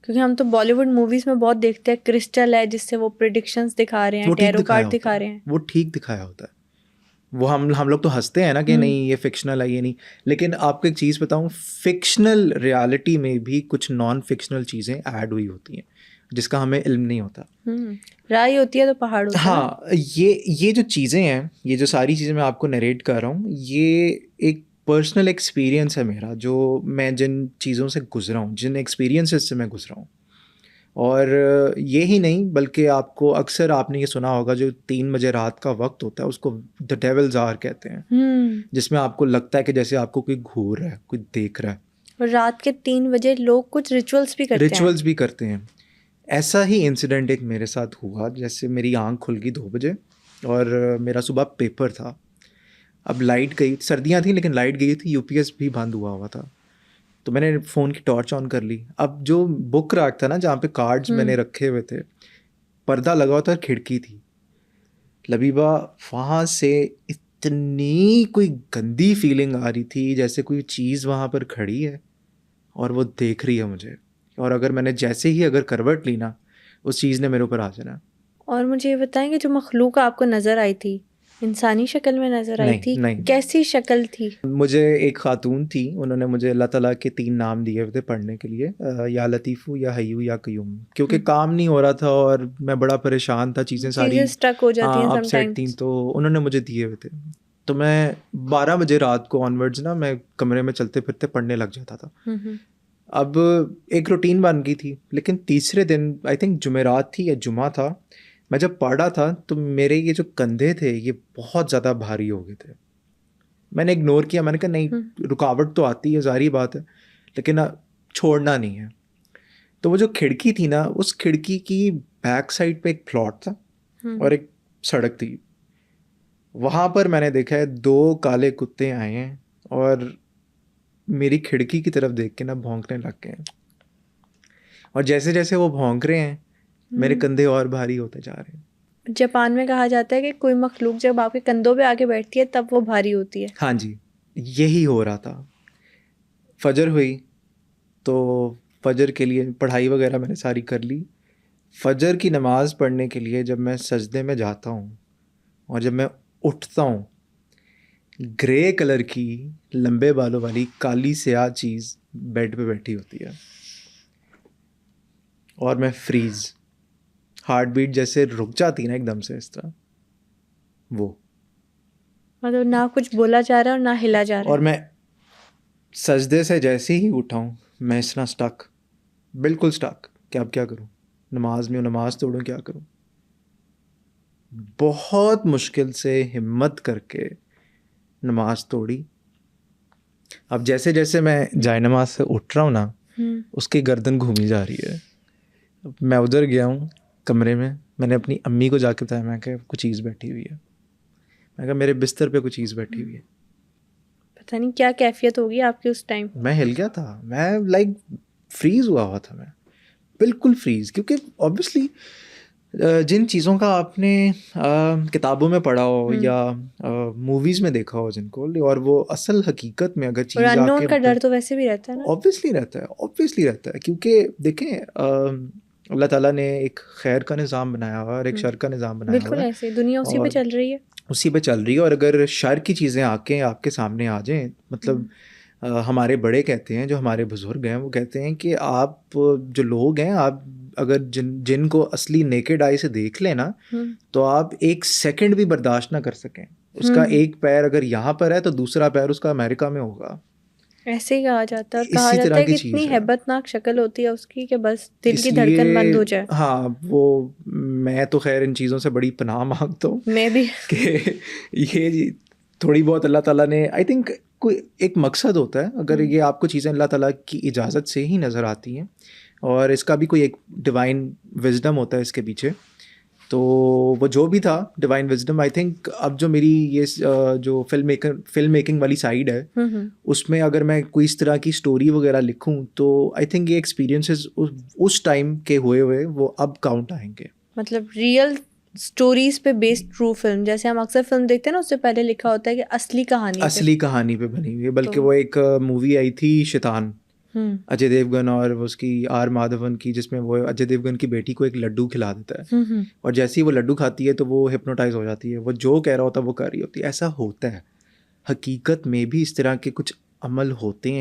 क्योंकि हम तो बॉलीवुड मूवीज में बहुत देखते हैं, क्रिस्टल है जिससे वो प्रिडिक्शंस दिखा रहे हैं, टैरो कार्ड दिखा रहे हैं, वो ठीक दिखाया होता है। वो हम लोग तो हंसते हैं ना कि नहीं ये फिक्शनल है, ये नहीं। लेकिन आपको एक चीज़ बताऊं, फिक्शनल रियलिटी में भी कुछ नॉन फिक्शनल चीज़ें ऐड हुई होती हैं जिसका हमें इल्म नहीं होता। राई होती है तो पहाड़ होता है। हाँ, ये जो चीज़ें हैं, ये जो सारी चीज़ें मैं आपको नरेट कर रहा हूँ, ये एक पर्सनल एक्सपीरियंस है मेरा, जो मैं जिन चीज़ों से गुजरा हूँ, जिन एक्सपीरियंसेस से मैं गुजरा हूँ। और ये ही नहीं, बल्कि आपको अक्सर आपने ये सुना होगा, जो 3 बजे रात का वक्त होता है उसको द डेविल्स आवर कहते हैं, जिसमें आपको लगता है कि जैसे आपको कोई घूर रहा है, कोई देख रहा है। और रात के 3 बजे लोग कुछ रिचुअल्स भी करते हैं। ऐसा ही इंसिडेंट एक मेरे साथ हुआ। जैसे मेरी आंख खुल गई 2 बजे और मेरा सुबह पेपर था। अब लाइट गई, सर्दियाँ थी लेकिन लाइट गई थी, यूपीएस भी बंद हुआ था। तो मैंने फ़ोन की टॉर्च ऑन कर ली। अब जो बुक रैक था ना, जहाँ पे कार्ड्स मैंने रखे हुए थे, पर्दा लगा हुआ था, खिड़की थी। लबीबा, वहाँ से इतनी कोई गंदी फीलिंग आ रही थी, जैसे कोई चीज़ वहाँ पर खड़ी है और वो देख रही है मुझे, और अगर मैंने जैसे ही अगर करवट ली ना, उस चीज़ ने मेरे ऊपर आ जाना। और मुझे ये बताएंगे, जो मखलूक आपको नज़र आई थी, इंसानी शक्ल में नज़र आई थी? नहीं, कैसी शक्ल थी? मुझे एक खातून थी, उन्होंने मुझे अल्लाह ताला के 3 नाम दिए हुए थे पढ़ने के लिए, या लतीफ़ू, या हय्यू, या कयूम। क्योंकि काम नहीं हो रहा था और मैं बड़ा परेशान था, चीज़ें सारी स्टक हो जाती हैं अपसेट थी, तो उन्होंने मुझे दिए हुए थे। तो मैं 12 बजे रात को ऑनवर्ड्स ना, मैं कमरे में चलते फिरते पढ़ने लग जाता था। अब एक रूटीन बन गई थी। लेकिन तीसरे दिन, आई थिंक जुमेरात थी या जुमा था, मैं जब पढ़ा था तो मेरे ये जो कंधे थे ये बहुत ज़्यादा भारी हो गए थे। मैंने इग्नोर किया, मैंने कहा नहीं, रुकावट तो आती है, ज़ाहिर बात है, लेकिन छोड़ना नहीं है। तो वो जो खिड़की थी ना, उस खिड़की की बैक साइड पे एक प्लॉट था और एक सड़क थी। वहाँ पर मैंने देखा है 2 काले कुत्ते आए हैं और मेरी खिड़की की तरफ देख के ना भौंकने लग गए हैं। और जैसे जैसे वो भौंक रहे हैं, मेरे कंधे और भारी होते जा रहे हैं। जापान में कहा जाता है कि कोई मखलूक जब आपके कंधों पे आके बैठती है तब वो भारी होती है। हाँ जी, यही हो रहा था। फजर हुई तो फजर के लिए पढ़ाई वगैरह मैंने सारी कर ली। फजर की नमाज़ पढ़ने के लिए जब मैं सजदे में जाता हूँ और जब मैं उठता हूँ, ग्रे कलर की लंबे बालों वाली काली स्याह चीज़ बेड पे बैठी होती है और मैं फ्रीज़, हार्ट बीट जैसे रुक जाती ना एकदम से, इस तरह। वो मतलब ना कुछ बोला जा रहा है और ना हिला जा रहा है। और मैं सजदे से जैसे ही उठा हूँ, मैं इतना स्टक, बिल्कुल स्टक कि अब क्या करूँ। नमाज में हूँ, नमाज तोड़ूँ, क्या करूँ। बहुत मुश्किल से हिम्मत करके नमाज तोड़ी। अब जैसे जैसे मैं जाए नमाज से उठ रहा हूँ ना, उसकी गर्दन घूमी जा रही है। मैं उधर गया हूँ कमरे में, मैंने अपनी अम्मी को जाके बताया, मैं कहा कुछ चीज़ बैठी हुई है, मैं कहा मेरे बिस्तर पे कुछ चीज़ बैठी हुई है। पता नहीं क्या कैफियत होगी आपकी उस टाइम। मैं हिल गया था, मैं लाइक फ्रीज़ हुआ था, मैं बिल्कुल फ्रीज़। क्योंकि ऑब्वियसली जिन चीज़ों का आपने किताबों में पढ़ा हो या मूवीज़ में देखा हो जिनको, और वो असल हकीकत में अगर चीज़ आके, अननोन का डर तो वैसे भी रहता है ना। ऑब्वियसली रहता है। क्योंकि देखें, अल्लाह ताला ने एक खैर का निज़ाम बनाया हुआ है और एक शर का निज़ाम बनाया हुआ है। बिल्कुल ऐसे दुनिया उसी पे चल रही है, उसी पे चल रही है। और अगर शर की चीज़ें आके आपके सामने आ जाएं, मतलब हमारे बड़े कहते हैं, जो हमारे बुज़ुर्ग हैं, वो कहते हैं कि आप जो लोग हैं, आप अगर जिनको असली नेकेड आई से देख लें ना, तो आप 1 सेकंड भी बर्दाश्त ना कर सकें। उसका एक पैर अगर यहाँ पर है तो दूसरा पैर उसका अमेरिका में होगा। ऐसे ही कहा जाता है। और कहा जाता है कि इतनी हैबतनाक शक्ल होती है उसकी कि बस दिल की धड़कन बंद हो जाए। हाँ, वो मैं तो खैर इन चीज़ों से बड़ी पनाह मांगता हूँ, मैं भी कि ये थोड़ी बहुत अल्लाह ताला ने, आई थिंक कोई एक मकसद होता है। अगर ये आपको चीज़ें अल्लाह ताला की इजाज़त से ही नज़र आती हैं, और इसका भी कोई एक डिवाइन विजडम होता है इसके पीछे, तो वो जो भी था डिवाइन विजडम, आई थिंक अब जो मेरी ये जो फिल्म मेकिंग वाली साइड है, उसमें अगर मैं कोई इस तरह की स्टोरी वगैरह लिखूं, तो आई थिंक ये एक्सपीरियंसेस उस टाइम के हुए वो अब काउंट आएंगे। मतलब रियल स्टोरीज पे बेस्ड ट्रू फिल्म, जैसे हम अक्सर फिल्म देखते हैं ना, उससे पहले लिखा होता है कि असली कहानी पे बनी हुई है। बल्कि वो एक मूवी आई थी शैतान, अजय देवगन और उसकी आर माधवन की, जिसमें वो अजय देवगन की बेटी को एक लड्डू खिला देता है और जैसे ही वो लड्डू खाती है तो वो हिप्नोटाइज हो जाती है, वो जो कह रहा होता है वो कर रही होती है। ऐसा होता है, हकीकत में भी इस तरह के कुछ अमल होते हैं